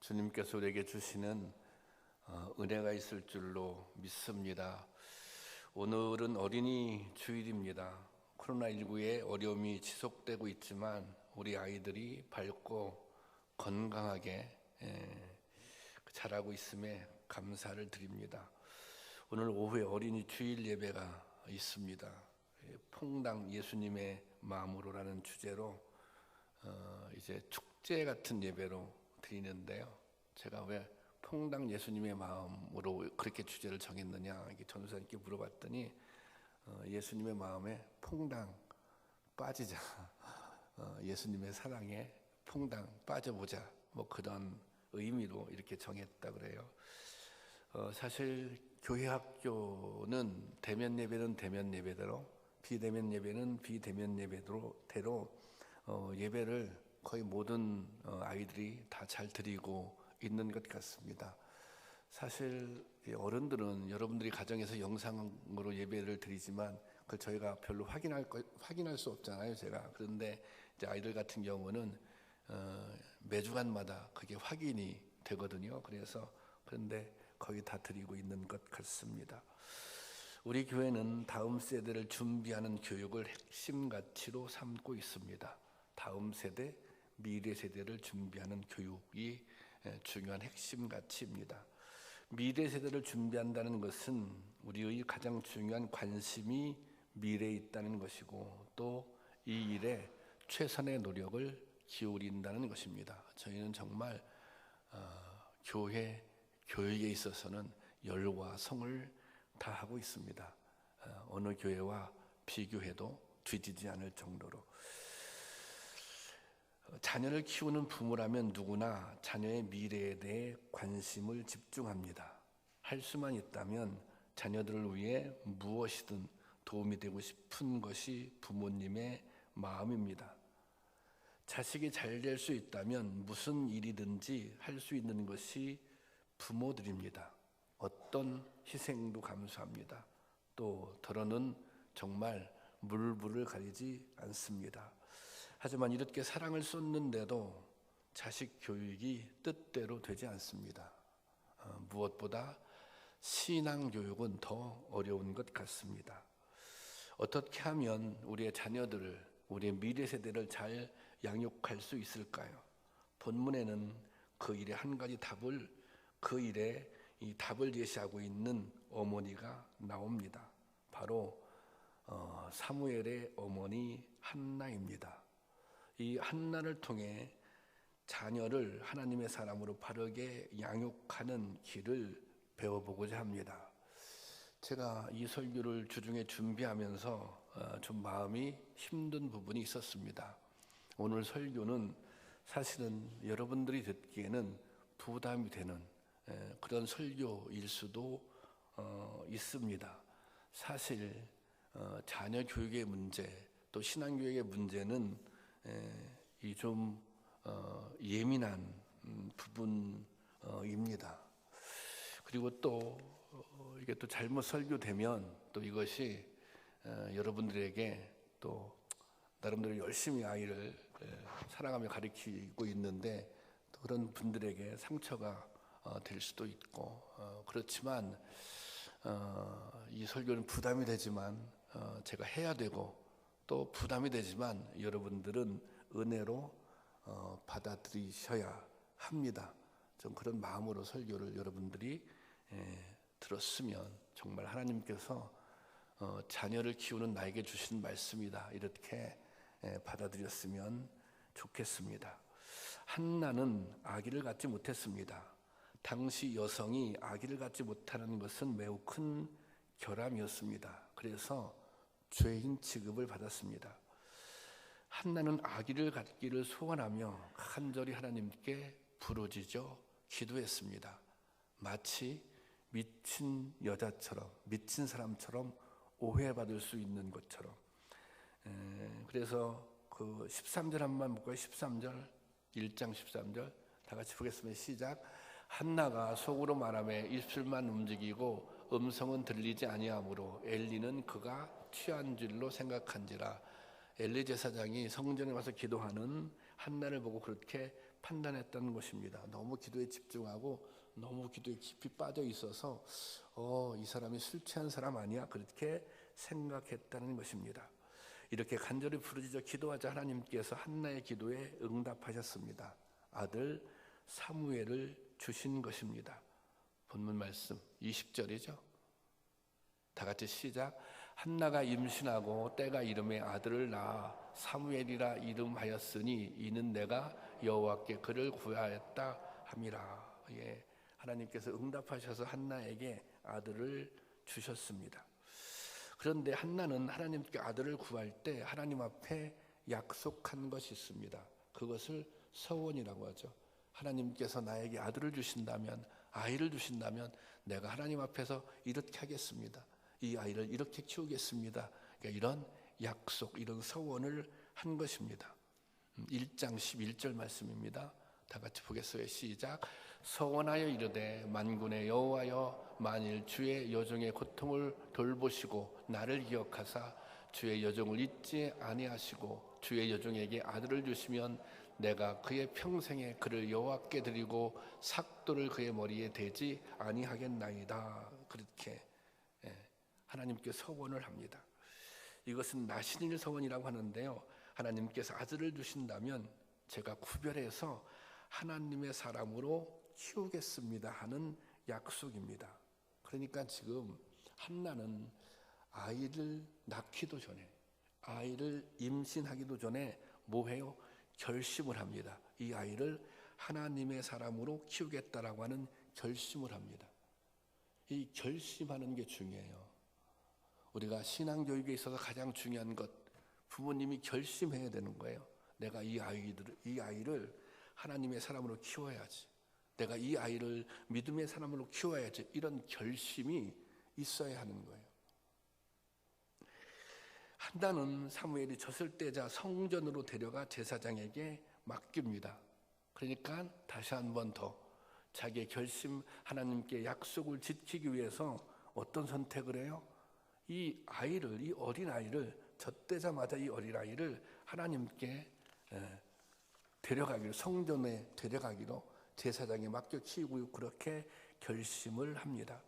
주님께서 우리에게 주시는 은혜가 있을 줄로 믿습니다. 오늘은 어린이 주일입니다. 코로나19의 어려움이 지속되고 있지만 우리 아이들이 밝고 건강하게 자라고 있음에 감사를 드립니다. 오늘 오후에 어린이 주일 예배가 있습니다. 퐁당 예수님의 마음으로라는 주제로 이제 축제 같은 예배로 드리는데요. 제가 왜 퐁당 예수님의 마음으로 그렇게 주제를 정했느냐 전도사님께 물어봤더니 예수님의 마음에 퐁당 빠지자, 예수님의 사랑에 퐁당 빠져보자, 뭐 그런 의미로 이렇게 정했다 그래요. 사실 교회 학교는 대면 예배는 대면 예배대로, 비대면 예배는 비대면 예배대로 예배를 거의 모든 아이들이 다 잘 드리고 있는 것 같습니다. 사실 어른들은 여러분들이 가정에서 영상으로 예배를 드리지만 그걸 저희가 별로 확인할 수 없잖아요, 제가. 그런데 이제 아이들 같은 경우는 매주간마다 그게 확인이 되거든요. 그런데 거의 다 드리고 있는 것 같습니다. 우리 교회는 다음 세대를 준비하는 교육을 핵심 가치로 삼고 있습니다. 다음 세대, 미래 세대를 준비하는 교육이 중요한 핵심 가치입니다. 미래 세대를 준비한다는 것은 우리의 가장 중요한 관심이 미래에 있다는 것이고 또 이 일에 최선의 노력을 기울인다는 것입니다. 저희는 정말 교육에 있어서는 열과 성을 다하고 있습니다. 어느 교회와 비교해도 뒤지지 않을 정도로. 자녀를 키우는 부모라면 누구나 자녀의 미래에 대해 관심을 집중합니다. 할 수만 있다면 자녀들을 위해 무엇이든 도움이 되고 싶은 것이 부모님의 마음입니다. 자식이 잘 될 수 있다면 무슨 일이든지 할 수 있는 것이 부모들입니다. 어떤 희생도 감수합니다. 또 더러는 정말 물불을 가리지 않습니다. 하지만 이렇게 사랑을 쏟는데도 자식 교육이 뜻대로 되지 않습니다. 무엇보다 신앙 교육은 더 어려운 것 같습니다. 어떻게 하면 우리의 자녀들을, 우리의 미래 세대를 잘 양육할 수 있을까요? 본문에는 그 일에 한 가지 답을, 그 일에 이 답을 제시하고 있는 어머니가 나옵니다. 바로 사무엘의 어머니 한나입니다. 이 한나를 통해 자녀를 하나님의 사람으로 바르게 양육하는 길을 배워보고자 합니다. 제가 이 설교를 주중에 준비하면서 좀 마음이 힘든 부분이 있었습니다. 오늘 설교는 사실은 여러분들이 듣기에는 부담이 되는 그런 설교일 수도 있습니다. 사실 자녀 교육의 문제, 또 신앙교육의 문제는 이 좀 예민한 부분입니다. 그리고 또 이게 또 잘못 설교되면 또 이것이 여러분들에게 또 나름대로 열심히 아이를 사랑하며 가르치고 있는데 또 그런 분들에게 상처가 될 수도 있고 그렇지만 이 설교는 부담이 되지만 제가 해야 되고 또 부담이 되지만 여러분들은 은혜로 받아들이셔야 합니다. 좀 그런 마음으로 설교를 여러분들이 들었으면 정말 하나님께서 자녀를 키우는 나에게 주신 말씀이다 이렇게 받아들였으면 좋겠습니다. 한나는 아기를 갖지 못했습니다. 당시 여성이 아기를 갖지 못하는 것은 매우 큰 결함이었습니다. 그래서 죄인 취급을 받았습니다. 한나는 아기를 갖기를 소원하며 간절히 하나님께 부르짖어 기도했습니다. 마치 미친 여자처럼, 미친 사람처럼 오해받을 수 있는 것처럼. 그래서 그 13절 한번 볼까요? 13절, 1장 13절 다 같이 보겠습니다. 시작. 한나가 속으로 말하며 입술만 움직이고 음성은 들리지 아니하므로 엘리는 그가 취한 줄로 생각한지라. 엘리 제사장이 성전에 와서 기도하는 한나를 보고 그렇게 판단했던 것입니다. 너무 기도에 집중하고 너무 기도에 깊이 빠져 있어서 이 사람이 술 취한 사람 아니야? 그렇게 생각했다는 것입니다. 이렇게 간절히 부르짖어 기도하자 하나님께서 한나의 기도에 응답하셨습니다. 아들 사무엘을 주신 것입니다. 본문 말씀 20절이죠. 다 같이 시작. 한나가 임신하고 때가 이름에 아들을 낳아 사무엘이라 이름하였으니 이는 내가 여호와께 그를 구하였다 함이라. 하나님께서 응답하셔서 한나에게 아들을 주셨습니다. 그런데 한나는 하나님께 아들을 구할 때 하나님 앞에 약속한 것이 있습니다. 그것을 서원이라고 하죠. 하나님께서 나에게 아들을 주신다면, 아이를 주신다면 내가 하나님 앞에서 이렇게 하겠습니다. 이 아이를 이렇게 키우겠습니다. 그러니까 이런 약속, 이런 서원을 한 것입니다. 1장 11절 말씀입니다. 다 같이 보겠어요. 시작. 서원하여 이르되 만군의 여호와여, 만일 주의 여종의 고통을 돌보시고 나를 기억하사 주의 여종을 잊지 아니하시고 주의 여종에게 아들을 주시면 내가 그의 평생에 그를 여호와께 드리고 삭도를 그의 머리에 대지 아니하겠나이다. 그렇게 하나님께 서원을 합니다. 이것은 나신일 서원이라고 하는데요, 하나님께서 아들을 주신다면 제가 구별해서 하나님의 사람으로 키우겠습니다 하는 약속입니다. 그러니까 지금 한나는 아이를 낳기도 전에, 아이를 임신하기도 전에 뭐 해요? 결심을 합니다. 이 아이를 하나님의 사람으로 키우겠다라고 하는 결심을 합니다. 이 결심하는 게 중요해요. 우리가 신앙교육에 있어서 가장 중요한 것, 부모님이 결심해야 되는 거예요. 내가 이 아이를 하나님의 사람으로 키워야지, 내가 이 아이를 믿음의 사람으로 키워야지, 이런 결심이 있어야 하는 거예요. 한나는 사무엘이 졌을 때자 성전으로 데려가 제사장에게 맡깁니다. 그러니까 다시 한 번 더 자기의 결심, 하나님께 약속을 지키기 위해서 어떤 선택을 해요? 이 아이를, 이 어린아이를, 젖되자마자 이 어린아이를 하나님께 데려가기로, 성전에 데려가기로 제사장에 맡겨 키우고 그렇게 결심을 합니다.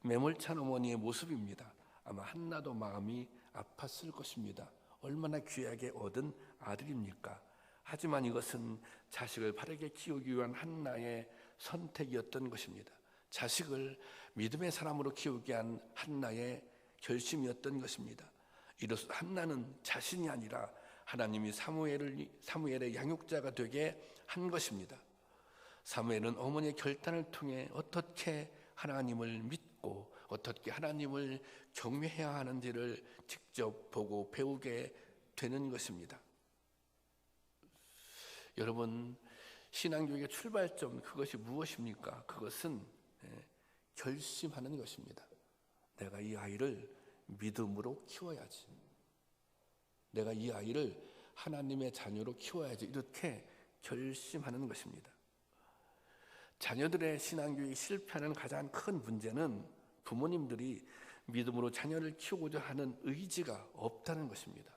매몰찬 어머니의 모습입니다. 아마 한나도 마음이 아팠을 것입니다. 얼마나 귀하게 얻은 아들입니까? 하지만 이것은 자식을 바르게 키우기 위한 한나의 선택이었던 것입니다. 자식을 믿음의 사람으로 키우게 한 한나의 결심이었던 것입니다. 이로써 한나는 자신이 아니라 하나님이 사무엘의 양육자가 되게 한 것입니다. 사무엘은 어머니의 결단을 통해 어떻게 하나님을 믿고 어떻게 하나님을 경외해야 하는지를 직접 보고 배우게 되는 것입니다. 여러분, 신앙교육의 출발점, 그것이 무엇입니까? 그것은 결심하는 것입니다. 내가 이 아이를 믿음으로 키워야지, 내가 이 아이를 하나님의 자녀로 키워야지, 이렇게 결심하는 것입니다. 자녀들의 신앙교육이 실패하는 가장 큰 문제는 부모님들이 믿음으로 자녀를 키우고자 하는 의지가 없다는 것입니다.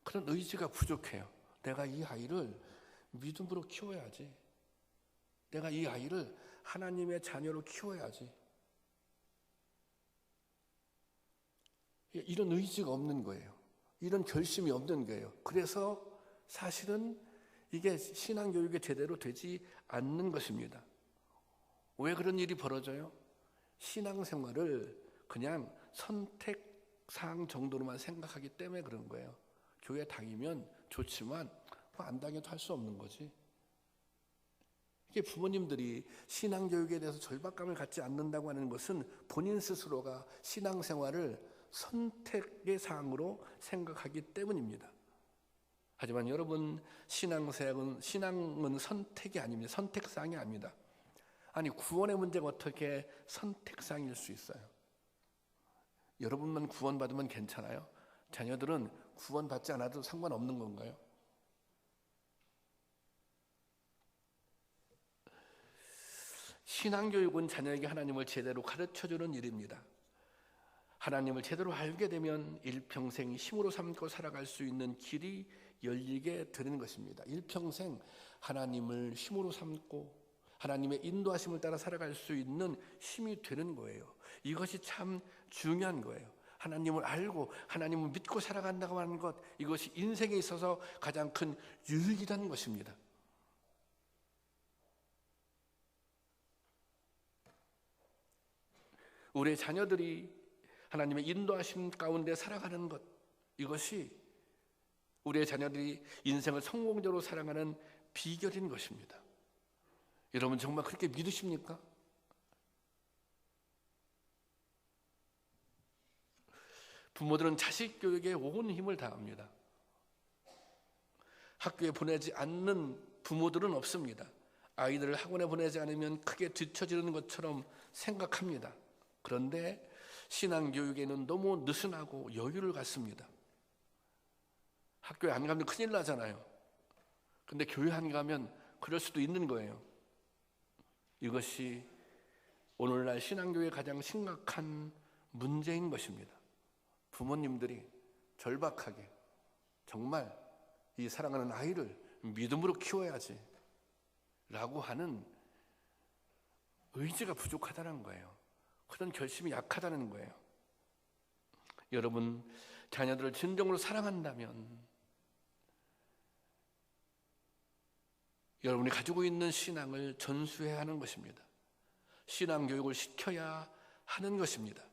그런 의지가 부족해요. 내가 이 아이를 믿음으로 키워야지, 내가 이 아이를 하나님의 자녀로 키워야지, 이런 의지가 없는 거예요. 이런 결심이 없는 거예요. 그래서 사실은 이게 신앙교육이 제대로 되지 않는 것입니다. 왜 그런 일이 벌어져요? 신앙생활을 그냥 선택사항 정도로만 생각하기 때문에 그런 거예요. 교회 다니면 좋지만 안 다녀도 할 수 없는 거지. 이게 부모님들이 신앙교육에 대해서 절박감을 갖지 않는다고 하는 것은 본인 스스로가 신앙생활을 선택의 사항으로 생각하기 때문입니다. 하지만 여러분, 신앙은 선택이 아닙니다. 선택사항이 아닙니다. 아니, 구원의 문제가 어떻게 선택사항일 수 있어요? 여러분만 구원받으면 괜찮아요? 자녀들은 구원받지 않아도 상관없는 건가요? 신앙교육은 자녀에게 하나님을 제대로 가르쳐주는 일입니다. 하나님을 제대로 알게 되면 일평생 힘으로 삼고 살아갈 수 있는 길이 열리게 되는 것입니다. 일평생 하나님을 힘으로 삼고 하나님의 인도하심을 따라 살아갈 수 있는 힘이 되는 거예요. 이것이 참 중요한 거예요. 하나님을 알고 하나님을 믿고 살아간다고 하는 것, 이것이 인생에 있어서 가장 큰 유익이라는 것입니다. 우리의 자녀들이 하나님의 인도하심 가운데 살아가는 것, 이것이 우리의 자녀들이 인생을 성공적으로 살아가는 비결인 것입니다. 여러분 정말 그렇게 믿으십니까? 부모들은 자식 교육에 온 힘을 다합니다. 학교에 보내지 않는 부모들은 없습니다. 아이들을 학원에 보내지 않으면 크게 뒤처지는 것처럼 생각합니다. 그런데 신앙교육에는 너무 느슨하고 여유를 갖습니다. 학교에 안 가면 큰일 나잖아요. 근데 교회 안 가면 그럴 수도 있는 거예요. 이것이 오늘날 신앙교회의 가장 심각한 문제인 것입니다. 부모님들이 절박하게 정말 이 사랑하는 아이를 믿음으로 키워야지 라고 하는 의지가 부족하다는 거예요. 그런 결심이 약하다는 거예요. 여러분, 자녀들을 진정으로 사랑한다면 여러분이 가지고 있는 신앙을 전수해야 하는 것입니다. 신앙 교육을 시켜야 하는 것입니다.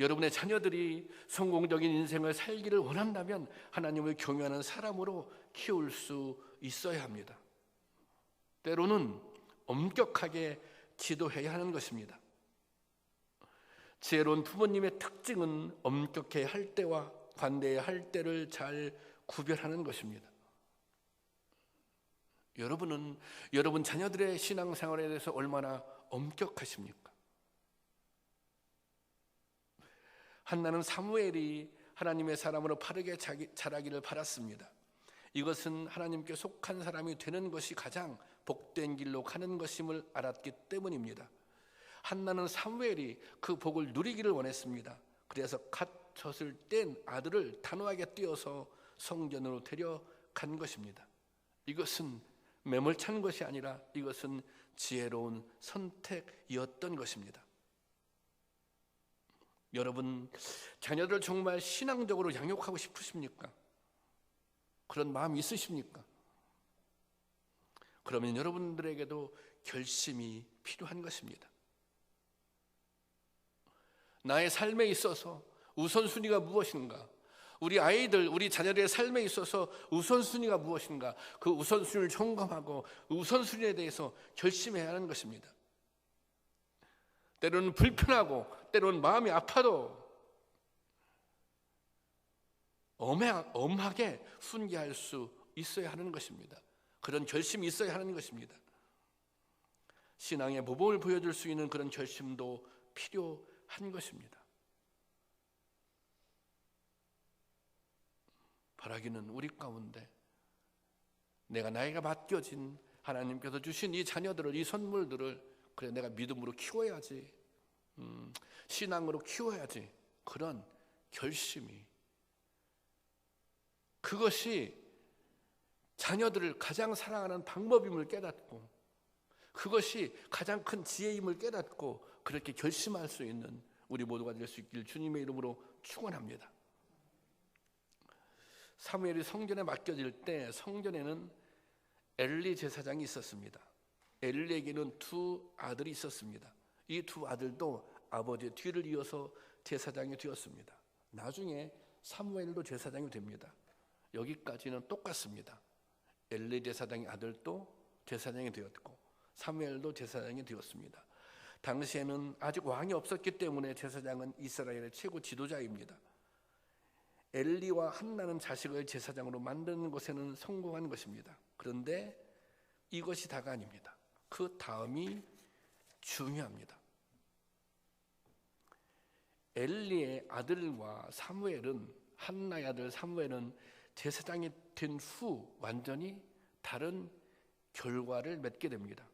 여러분의 자녀들이 성공적인 인생을 살기를 원한다면 하나님을 경외하는 사람으로 키울 수 있어야 합니다. 때로는 엄격하게 지도해야 하는 것입니다. 지혜로운 부모님의 특징은 엄격해야 할 때와 관대해야 할 때를 잘 구별하는 것입니다. 여러분은 여러분 자녀들의 신앙생활에 대해서 얼마나 엄격하십니까? 한나는 사무엘이 하나님의 사람으로 바르게 자라기를 바랐습니다. 이것은 하나님께 속한 사람이 되는 것이 가장 복된 길로 가는 것임을 알았기 때문입니다. 한나는 사무엘이 그 복을 누리기를 원했습니다. 그래서 갓 젖을 뗀 아들을 단호하게 띄어서 성전으로 데려간 것입니다. 이것은 매몰찬 것이 아니라 이것은 지혜로운 선택이었던 것입니다. 여러분, 자녀들 정말 신앙적으로 양육하고 싶으십니까? 그런 마음이 있으십니까? 그러면 여러분들에게도 결심이 필요한 것입니다. 나의 삶에 있어서 우선순위가 무엇인가? 우리 아이들, 우리 자녀들의 삶에 있어서 우선순위가 무엇인가? 그 우선순위를 점검하고 우선순위에 대해서 결심해야 하는 것입니다. 때로는 불편하고 때로는 마음이 아파도 엄하게 훈계할 수 있어야 하는 것입니다. 그런 결심이 있어야 하는 것입니다. 신앙의 모범을 보여줄 수 있는 그런 결심도 필요한 것입니다. 바라기는 우리 가운데 내가 나이가 맡겨진 하나님께서 주신 이 자녀들을, 이 선물들을 그래 내가 믿음으로 키워야지, 신앙으로 키워야지, 그런 결심이, 그것이 자녀들을 가장 사랑하는 방법임을 깨닫고 그것이 가장 큰 지혜임을 깨닫고 그렇게 결심할 수 있는 우리 모두가 될 수 있길 주님의 이름으로 축원합니다. 사무엘이 성전에 맡겨질 때 성전에는 엘리 제사장이 있었습니다. 엘리에게는 두 아들이 있었습니다. 이 두 아들도 아버지의 뒤를 이어서 제사장이 되었습니다. 나중에 사무엘도 제사장이 됩니다. 여기까지는 똑같습니다. 엘리 제사장의 아들도 제사장이 되었고 사무엘도 제사장이 되었습니다. 당시에는 아직 왕이 없었기 때문에 제사장은 이스라엘의 최고 지도자입니다. 엘리와 한나는 자식을 제사장으로 만드는 것에는 성공한 것입니다. 그런데 이것이 다가 아닙니다. 그 다음이 중요합니다. 엘리의 아들과 사무엘은, 한나의 아들 사무엘은 제사장이 된 후 완전히 다른 결과를 맺게 됩니다.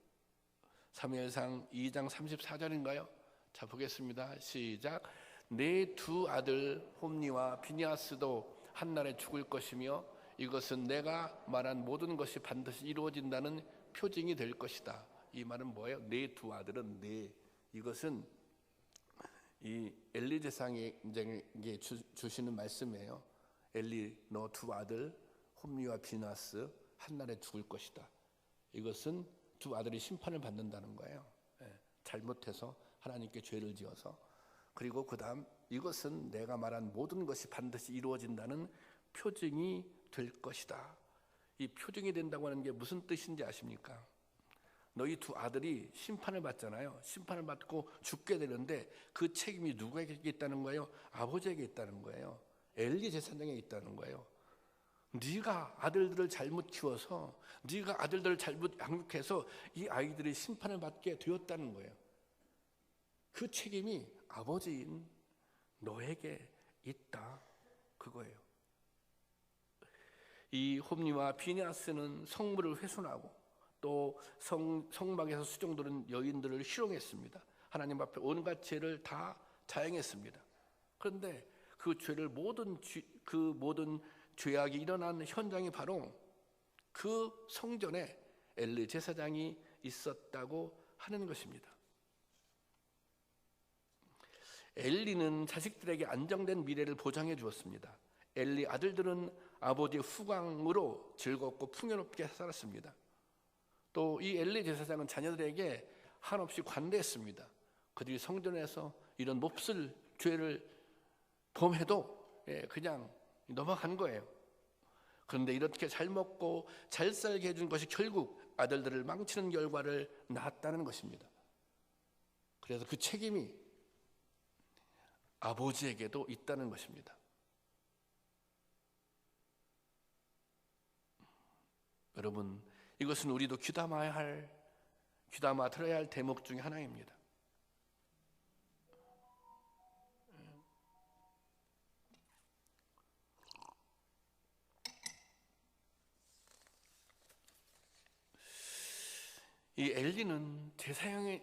사무엘상 2장 34절인가요? 자, 보겠습니다. 시작. 내 두 아들 홈니와 비니아스도 한날에 죽을 것이며 이것은 내가 말한 모든 것이 반드시 이루어진다는 표징이 될 것이다. 이 말은 뭐예요? 내 두 아들은 이것은 이 엘리 제사장에게 주시는 말씀이에요. 엘리, 너 두 아들 홈리와 비나스 한날에 죽을 것이다. 이것은 두 아들이 심판을 받는다는 거예요. 잘못해서 하나님께 죄를 지어서. 그리고 그 다음 이것은 내가 말한 모든 것이 반드시 이루어진다는 표징이 될 것이다. 이 표징이 된다고 하는 게 무슨 뜻인지 아십니까? 너희 두 아들이 심판을 받잖아요. 심판을 받고 죽게 되는데 그 책임이 누구에게 있다는 거예요? 아버지에게 있다는 거예요. 엘리 제사장에 있다는 거예요. 네가 아들들을 잘못 키워서, 네가 아들들을 잘못 양육해서 이 아이들이 심판을 받게 되었다는 거예요. 그 책임이 아버지인 너에게 있다, 그거예요. 이 홈리와 비니아스는 성물을 훼손하고 또 성막에서 수종들은 여인들을 희롱했습니다. 하나님 앞에 온갖 죄를 다 자행했습니다. 그런데 그 죄를 모든 죄악이 일어난 현장이 바로 그 성전에 엘리 제사장이 있었다고 하는 것입니다. 엘리는 자식들에게 안정된 미래를 보장해 주었습니다. 엘리 아들들은 아버지의 후광으로 즐겁고 풍요롭게 살았습니다. 또 이 엘리 제사장은 자녀들에게 한없이 관대했습니다. 그들이 성전에서 이런 몹쓸 죄를 범해도 그냥 넘어간 거예요. 그런데 이렇게 잘 먹고 잘 살게 해준 것이 결국 아들들을 망치는 결과를 낳았다는 것입니다. 그래서 그 책임이 아버지에게도 있다는 것입니다. 여러분, 이것은 우리도 귀담아 들어야 할 대목 중에 하나입니다. 이 엘리는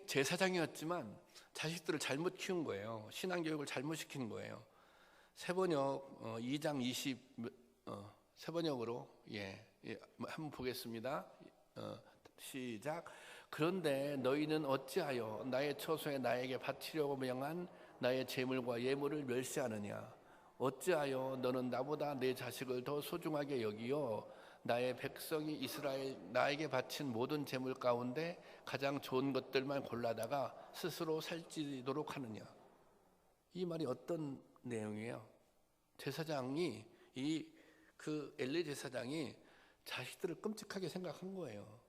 제사장이었지만 자식들을 잘못 키운 거예요. 신앙교육을 잘못 시킨 거예요. 세번역 2장 20 세번역으로 한번 보겠습니다. 시작. 그런데 너희는 어찌하여 나의 처소에 나에게 바치려고 명한 나의 제물과 예물을 멸시하느냐? 어찌하여 너는 나보다 내 자식을 더 소중하게 여기어 나의 백성이 이스라엘 나에게 바친 모든 제물 가운데 가장 좋은 것들만 골라다가 스스로 살찌도록 하느냐? 이 말이 어떤 내용이에요? 제사장이 그 엘리 제사장이 자식들을 끔찍하게 생각한 거예요.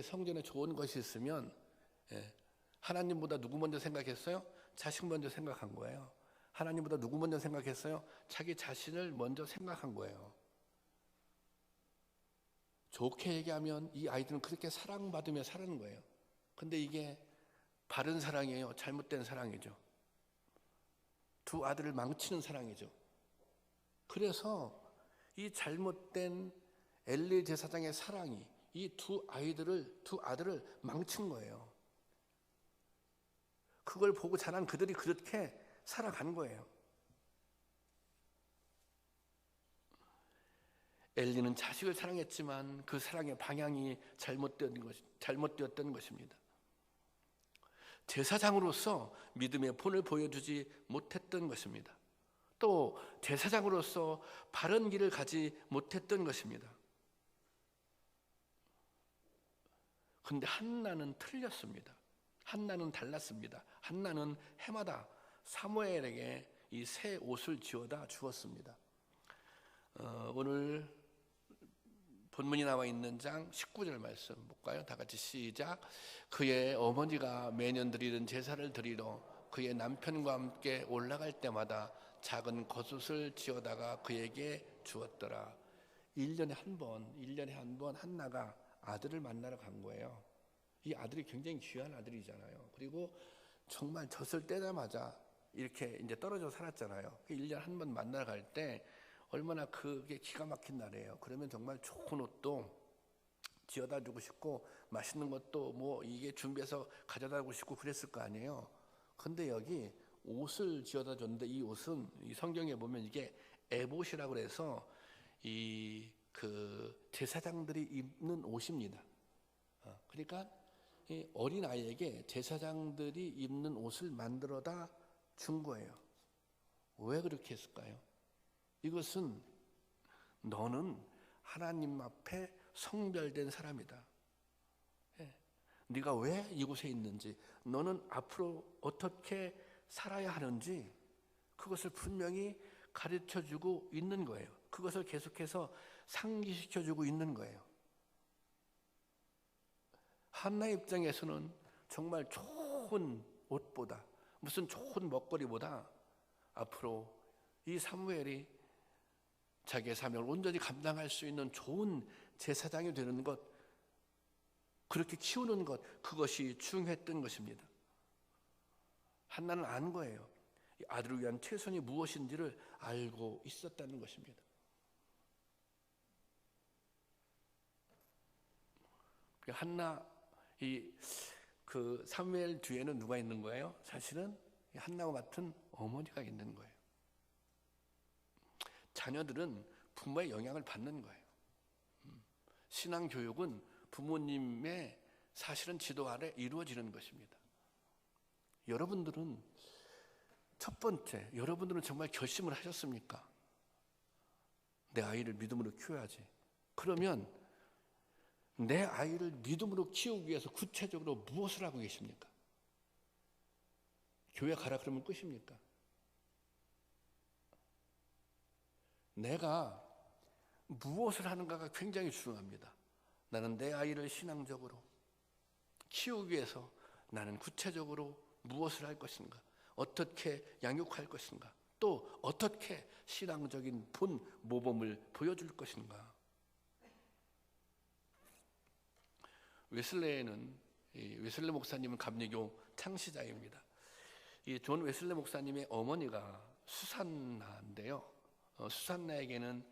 성전에 좋은 것이 있으면 하나님보다 누구 먼저 생각했어요? 자식 먼저 생각한 거예요. 하나님보다 누구 먼저 생각했어요? 자기 자신을 먼저 생각한 거예요. 좋게 얘기하면 이 아이들은 그렇게 사랑받으며 사는 거예요. 근데 이게 바른 사랑이에요? 잘못된 사랑이죠. 두 아들을 망치는 사랑이죠. 그래서 이 잘못된 엘리 제사장의 사랑이 이 두 아들을 망친 거예요. 그걸 보고 자란 그들이 그렇게 살아간 거예요. 엘리는 자식을 사랑했지만 그 사랑의 방향이 잘못되었던 것입니다. 제사장으로서 믿음의 본을 보여주지 못했던 것입니다. 또 제사장으로서 바른 길을 가지 못했던 것입니다. 그런데 한나는 틀렸습니다. 한나는 달랐습니다. 한나는 해마다 사무엘에게 이 새 옷을 지어다 주었습니다. 오늘 본문이 나와 있는 장 19절 말씀 볼까요? 다 같이 시작. 그의 어머니가 매년 드리는 제사를 드리러 그의 남편과 함께 올라갈 때마다 작은 겉옷을 지어다가 그에게 주었더라. 1년에 한 번 한나가 아들을 만나러 간 거예요. 이 아들이 굉장히 귀한 아들이잖아요. 그리고 정말 젖을 떼자마자 이렇게 이제 떨어져 살았잖아요. 1년에 한 번 만나러 갈 때 얼마나 그게 기가 막힌 날이에요. 그러면 정말 좋은 옷도 지어다 주고 싶고 맛있는 것도 뭐 이게 준비해서 가져다 주고 싶고 그랬을 거 아니에요. 근데 여기 옷을 지어다 줬는데 이 옷은 이 성경에 보면 이게 에봇이라고 그래서 이 그 제사장들이 입는 옷입니다. 그러니까 이 어린 아이에게 제사장들이 입는 옷을 만들어다 준 거예요. 왜 그렇게 했을까요? 이것은 너는 하나님 앞에 성별된 사람이다. 네가 왜 이곳에 있는지, 너는 앞으로 어떻게 살아야 하는지 그것을 분명히 가르쳐주고 있는 거예요. 그것을 계속해서 상기시켜주고 있는 거예요. 한나 입장에서는 정말 좋은 옷보다, 무슨 좋은 먹거리보다 앞으로 이 사무엘이 자기의 사명을 온전히 감당할 수 있는 좋은 제사장이 되는 것, 그렇게 키우는 것, 그것이 중요했던 것입니다. 한나는 안 거예요. 아들을 위한 최선이 무엇인지를 알고 있었다는 것입니다. 한나, 그 사무엘 뒤에는 누가 있는 거예요? 사실은 한나와 같은 어머니가 있는 거예요. 자녀들은 부모의 영향을 받는 거예요. 신앙 교육은 부모님의 사실은 지도 아래 이루어지는 것입니다. 여러분들은 첫 번째, 여러분들은 정말 결심을 하셨습니까? 내 아이를 믿음으로 키워야지. 그러면 내 아이를 믿음으로 키우기 위해서 구체적으로 무엇을 하고 계십니까? 교회 가라 그러면 끝입니까? 내가 무엇을 하는가가 굉장히 중요합니다. 나는 내 아이를 신앙적으로 키우기 위해서 나는 구체적으로 무엇을 할 것인가? 어떻게 양육할 것인가? 또 어떻게 신앙적인 본 모범을 보여줄 것인가? 웨슬레 목사님은 감리교 창시자입니다. 이 존 웨슬레 목사님의 어머니가 수산나인데요. 수산나에게는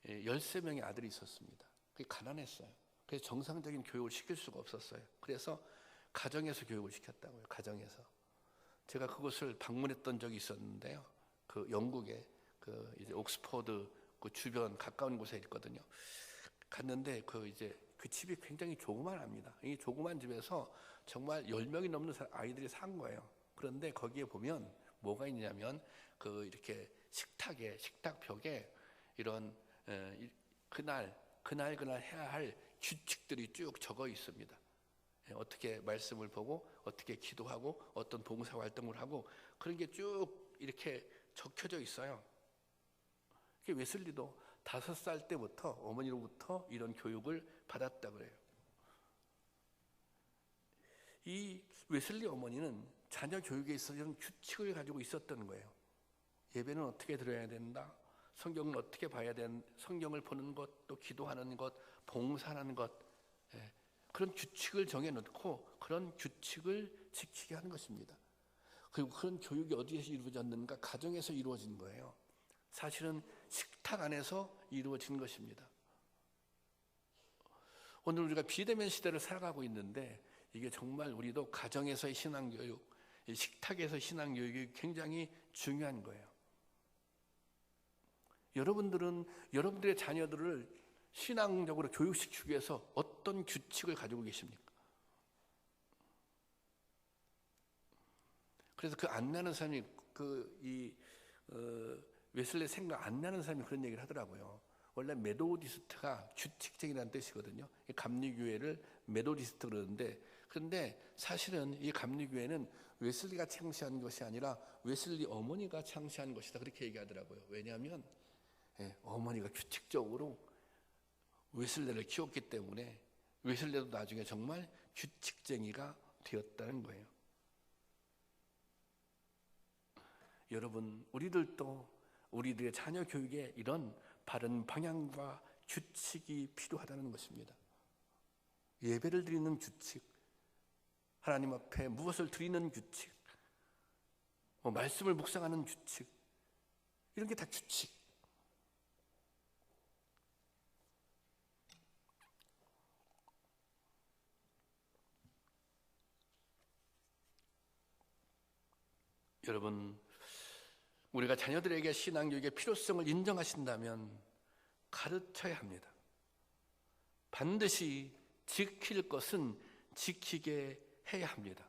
13명의 아들이 있었습니다. 그게 가난했어요. 그래서 정상적인 교육을 시킬 수가 없었어요. 그래서 가정에서 교육을 시켰다고요. 가정에서. 제가 그곳을 방문했던 적이 있었는데요. 그 영국의 그 이제 옥스퍼드 그 주변 가까운 곳에 있거든요. 갔는데 그 집이 굉장히 조그만합니다. 이 조그만 집에서 정말 10명이 넘는 아이들이 산 거예요. 그런데 거기에 보면 뭐가 있냐면 그 이렇게 식탁 벽에 이런 그날 해야 할 규칙들이 쭉 적어 있습니다. 어떻게 말씀을 보고 어떻게 기도하고 어떤 봉사 활동을 하고 그런 게 쭉 이렇게 적혀져 있어요. 웨슬리도 5살 때부터 어머니로부터 이런 교육을 받았다 그래요. 이 웨슬리 어머니는 자녀 교육에 있어서 이런 규칙을 가지고 있었던 거예요. 예배는 어떻게 드려야 된다. 성경은 어떻게 봐야 된다. 성경을 보는 것, 또 기도하는 것, 봉사하는 것, 그런 규칙을 정해놓고 그런 규칙을 지키게 하는 것입니다. 그리고 그런 교육이 어디에서 이루어졌는가? 가정에서 이루어진 거예요. 사실은 식탁 안에서 이루어진 것입니다. 오늘 우리가 비대면 시대를 살아가고 있는데 이게 정말 우리도 가정에서의 신앙교육, 식탁에서 신앙교육이 굉장히 중요한 거예요. 여러분들은 여러분들의 자녀들을 신앙적으로 교육시키기 위해서 어떤 규칙을 가지고 계십니까? 그래서 그 안내하는 사람이 웨슬레 생각 안내하는 사람이 그런 얘기를 하더라고요. 원래 메도디스트가 규칙적이라는 뜻이거든요. 감리교회를 메도디스트 그런데 사실은 이 감리교회는 웨슬리가 창시한 것이 아니라 웨슬리 어머니가 창시한 것이다 그렇게 얘기하더라고요. 왜냐하면 어머니가 규칙적으로 웨슬레를 키웠기 때문에 웨슬레도 나중에 정말 규칙쟁이가 되었다는 거예요. 여러분, 우리들도 우리들의 자녀 교육에 이런 바른 방향과 규칙이 필요하다는 것입니다. 예배를 드리는 규칙, 하나님 앞에 무엇을 드리는 규칙, 말씀을 묵상하는 규칙, 이런 게 다 규칙. 여러분, 우리가 자녀들에게 신앙교육의 필요성을 인정하신다면 가르쳐야 합니다. 반드시 지킬 것은 지키게 해야 합니다.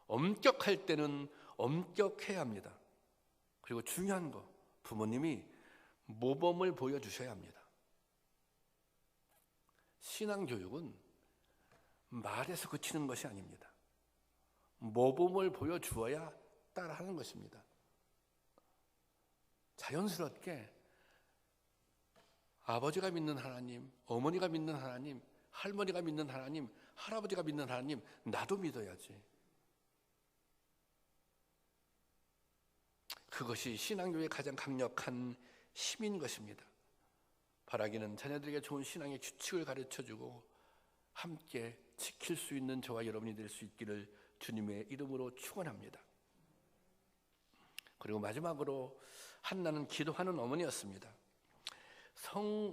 엄격할 때는 엄격해야 합니다. 그리고 중요한 거, 부모님이 모범을 보여주셔야 합니다. 신앙교육은 말에서 그치는 것이 아닙니다. 모범을 보여주어야 따라하는 것입니다. 자연스럽게 아버지가 믿는 하나님, 어머니가 믿는 하나님, 할머니가 믿는 하나님, 할아버지가 믿는 하나님, 나도 믿어야지. 그것이 신앙교육의 가장 강력한 힘인 것입니다. 바라기는 자녀들에게 좋은 신앙의 규칙을 가르쳐주고 함께 지킬 수 있는 저와 여러분이 될 수 있기를 주님의 이름으로 축원합니다. 그리고 마지막으로 한나는 기도하는 어머니였습니다.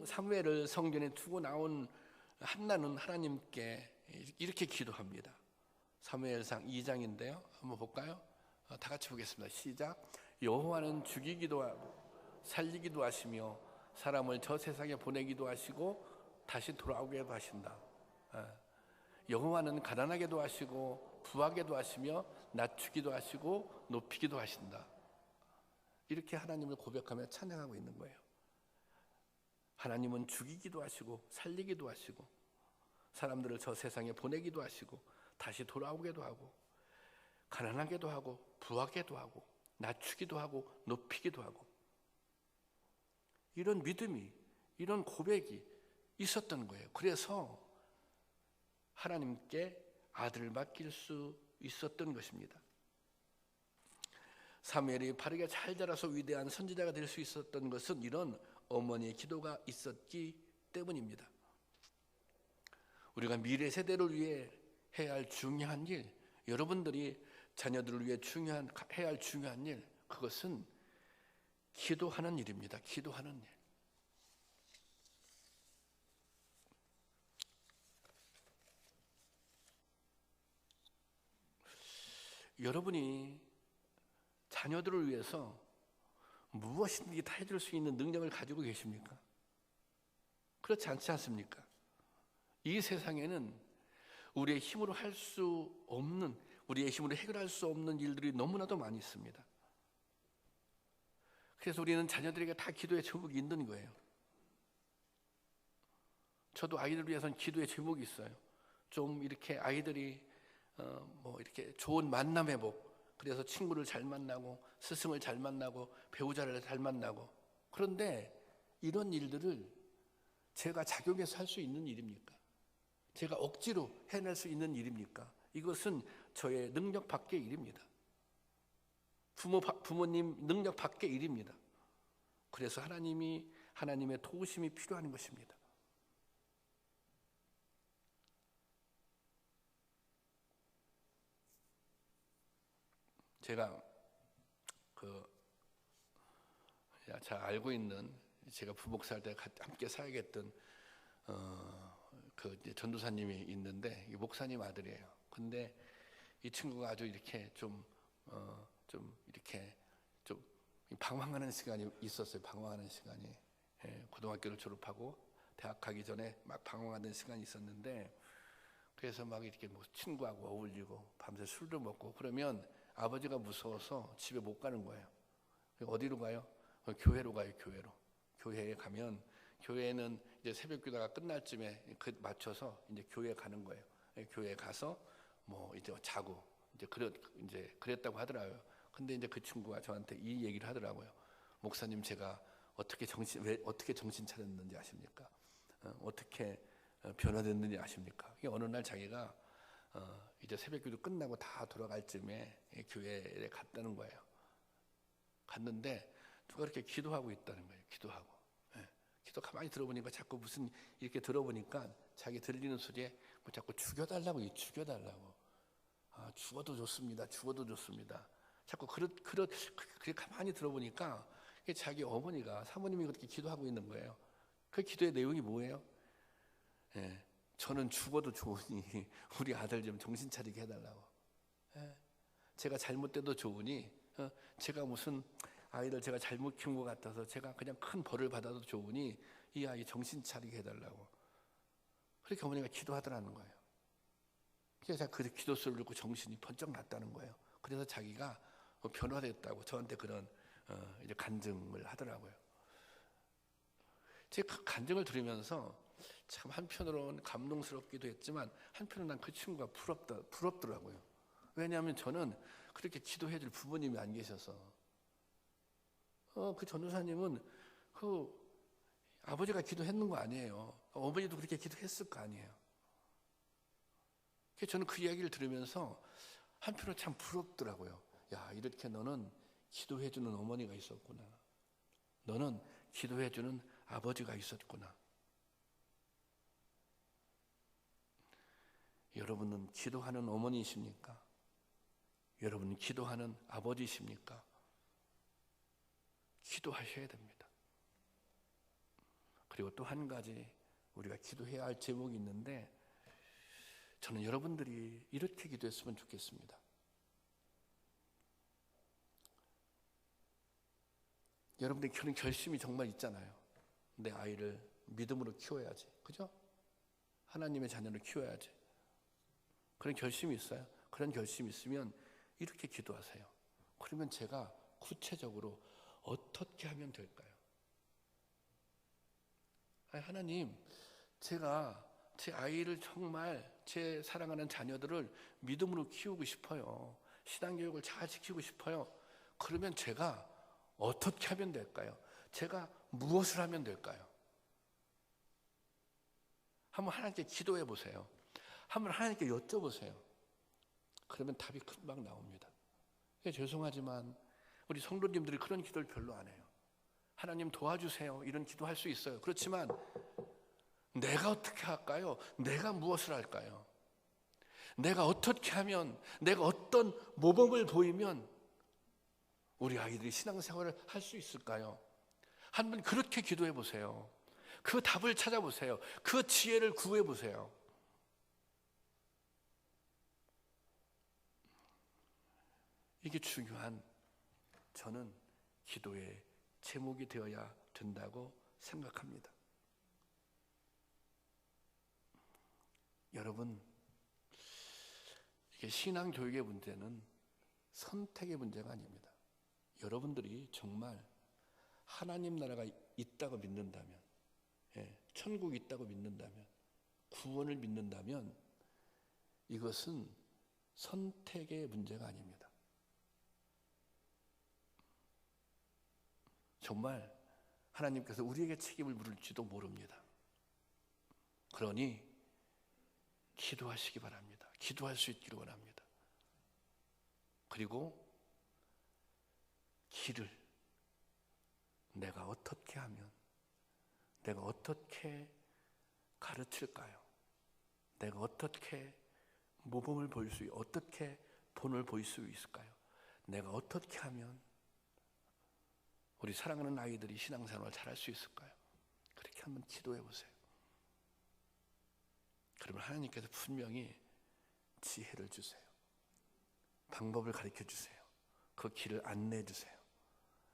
사무엘을 성전에 두고 나온 한나는 하나님께 이렇게 기도합니다. 사무엘상 2장인데요. 한번 볼까요? 다 같이 보겠습니다. 시작. 여호와는 죽이기도 하고 살리기도 하시며 사람을 저 세상에 보내기도 하시고 다시 돌아오게도 하신다. 여호와는 가난하게도 하시고 부하게도 하시며 낮추기도 하시고 높이기도 하신다. 이렇게 하나님을 고백하며 찬양하고 있는 거예요. 하나님은 죽이기도 하시고 살리기도 하시고 사람들을 저 세상에 보내기도 하시고 다시 돌아오게도 하고 가난하게도 하고 부하게도 하고 낮추기도 하고 높이기도 하고, 이런 믿음이, 이런 고백이 있었던 거예요. 그래서 하나님께 아들을 맡길 수 있었던 것입니다. 사무엘이 바르게 잘 자라서 위대한 선지자가 될 수 있었던 것은 이런 어머니의 기도가 있었기 때문입니다. 우리가 미래 세대를 위해 해야 할 중요한 일, 여러분들이 자녀들을 위해 해야 할 중요한 일, 그것은 기도하는 일입니다. 기도하는 일. 여러분이 자녀들을 위해서 무엇이든지 다 해줄 수 있는 능력을 가지고 계십니까? 그렇지 않지 않습니까? 이 세상에는 우리의 힘으로 할 수 없는, 우리의 힘으로 해결할 수 없는 일들이 너무나도 많이 있습니다. 그래서 우리는 자녀들에게 다 기도의 제목이 있는 거예요. 저도 아이들을 위해서는 기도의 제목이 있어요. 좀 이렇게 아이들이 이렇게 좋은 만남의 복, 그래서 친구를 잘 만나고 스승을 잘 만나고 배우자를 잘 만나고. 그런데 이런 일들을 제가 작용해서 할 수 있는 일입니까? 제가 억지로 해낼 수 있는 일입니까? 이것은 저의 능력 밖의 일입니다. 부모님 능력 밖의 일입니다. 그래서 하나님의 도우심이 필요한 것입니다. 제가 잘 알고 있는, 제가 부목사할 때 함께 사역했던 전도사님이 있는데, 목사님 아들이에요. 근데 이 친구가 아주 이렇게 좀 방황하는 시간이 있었어요. 방황하는 시간이. 고등학교를 졸업하고 대학 가기 전에 막 방황하는 시간이 있었는데, 그래서 막 이렇게 친구하고 어울리고 밤새 술도 먹고 그러면 아버지가 무서워서 집에 못 가는 거예요. 어디로 가요? 교회로 가요. 교회에 가면, 교회는 이제 새벽 기도가 끝날 쯤에 맞춰서 이제 교회에 가는 거예요. 교회에 가서 이제 자고 이제 그랬다고 하더라고요. 근데 이제 그 친구가 저한테 이 얘기를 하더라고요. 목사님, 제가 어떻게 정신 차렸는지 아십니까? 어떻게 변화됐는지 아십니까? 어느 날 자기가 이제 새벽기도 끝나고 다 돌아갈 쯤에 교회에 갔다는 거예요. 갔는데 누가 이렇게 기도하고 있다는 거예요. 기도하고. 기도 가만히 들어보니까 자꾸 무슨 이렇게 들어보니까 자기 들리는 소리에 자꾸 죽여달라고. 죽어도 좋습니다. 자꾸 그렇게 가만히 들어보니까 자기 어머니가, 사모님이 그렇게 기도하고 있는 거예요. 그 기도의 내용이 뭐예요? 저는 죽어도 좋으니 우리 아들 좀 정신 차리게 해달라고. 제가 잘못돼도 좋으니 제가 무슨 아이를 제가 잘못 키운 것 같아서 제가 그냥 큰 벌을 받아도 좋으니 이 아이 정신 차리게 해달라고 그렇게 어머니가 기도하더라는 거예요. 그래서 제가 그 기도 소리를 듣고 정신이 번쩍 났다는 거예요. 그래서 자기가 변화됐다고 저한테 그런 이제 간증을 하더라고요. 제가 그 간증을 들으면서 참 한편으로는 감동스럽기도 했지만 한편으로는 난 그 친구가 부럽더라고요. 왜냐하면 저는 그렇게 기도해 줄 부모님이 안 계셔서 그 전도사님은 그 아버지가 기도했는 거 아니에요. 어머니도 그렇게 기도했을 거 아니에요. 그래서 저는 그 이야기를 들으면서 한편으로 참 부럽더라고요. 야, 이렇게 너는 기도해 주는 어머니가 있었구나. 너는 기도해 주는 아버지가 있었구나. 여러분은 기도하는 어머니이십니까? 여러분은 기도하는 아버지이십니까? 기도하셔야 됩니다. 그리고 또 한 가지 우리가 기도해야 할 제목이 있는데 저는 여러분들이 이렇게 기도했으면 좋겠습니다. 여러분들이 그런 결심이 정말 있잖아요. 내 아이를 믿음으로 키워야지. 그죠? 하나님의 자녀를 키워야지. 그런 결심이 있어요. 그런 결심이 있으면 이렇게 기도하세요. 그러면 제가 구체적으로 어떻게 하면 될까요? 하나님, 제가 제 아이를 정말 제 사랑하는 자녀들을 믿음으로 키우고 싶어요. 신앙교육을 잘 지키고 싶어요. 그러면 제가 어떻게 하면 될까요? 제가 무엇을 하면 될까요? 한번 하나님께 기도해 보세요. 한번 하나님께 여쭤보세요. 그러면 답이 금방 나옵니다. 죄송하지만 우리 성도님들이 그런 기도를 별로 안 해요. 하나님 도와주세요. 이런 기도할 수 있어요. 그렇지만 내가 어떻게 할까요? 내가 무엇을 할까요? 내가 어떻게 하면, 내가 어떤 모범을 보이면 우리 아이들이 신앙생활을 할 수 있을까요? 한번 그렇게 기도해 보세요. 그 답을 찾아보세요. 그 지혜를 구해 보세요. 이게 중요한 저는 기도의 제목이 되어야 된다고 생각합니다. 여러분, 이게 신앙 교육의 문제는 선택의 문제가 아닙니다. 여러분들이 정말 하나님 나라가 있다고 믿는다면, 천국이 있다고 믿는다면, 구원을 믿는다면 이것은 선택의 문제가 아닙니다. 정말 하나님께서 우리에게 책임을 물을지도 모릅니다. 그러니 기도하시기 바랍니다. 기도할 수 있기를 원합니다. 그리고 길을 내가 어떻게 하면, 내가 어떻게 가르칠까요? 내가 어떻게 모범을 보일 수, 어떻게 본을 보일 수 있을까요? 내가 어떻게 하면 우리 사랑하는 아이들이 신앙생활을 잘할 수 있을까요? 그렇게 한번 기도해 보세요. 그러면 하나님께서 분명히 지혜를 주세요. 방법을 가르쳐 주세요. 그 길을 안내해 주세요.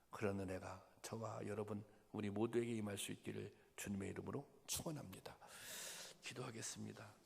그런 은혜가 저와 여러분 우리 모두에게 임할 수 있기를 주님의 이름으로 축원합니다. 기도하겠습니다.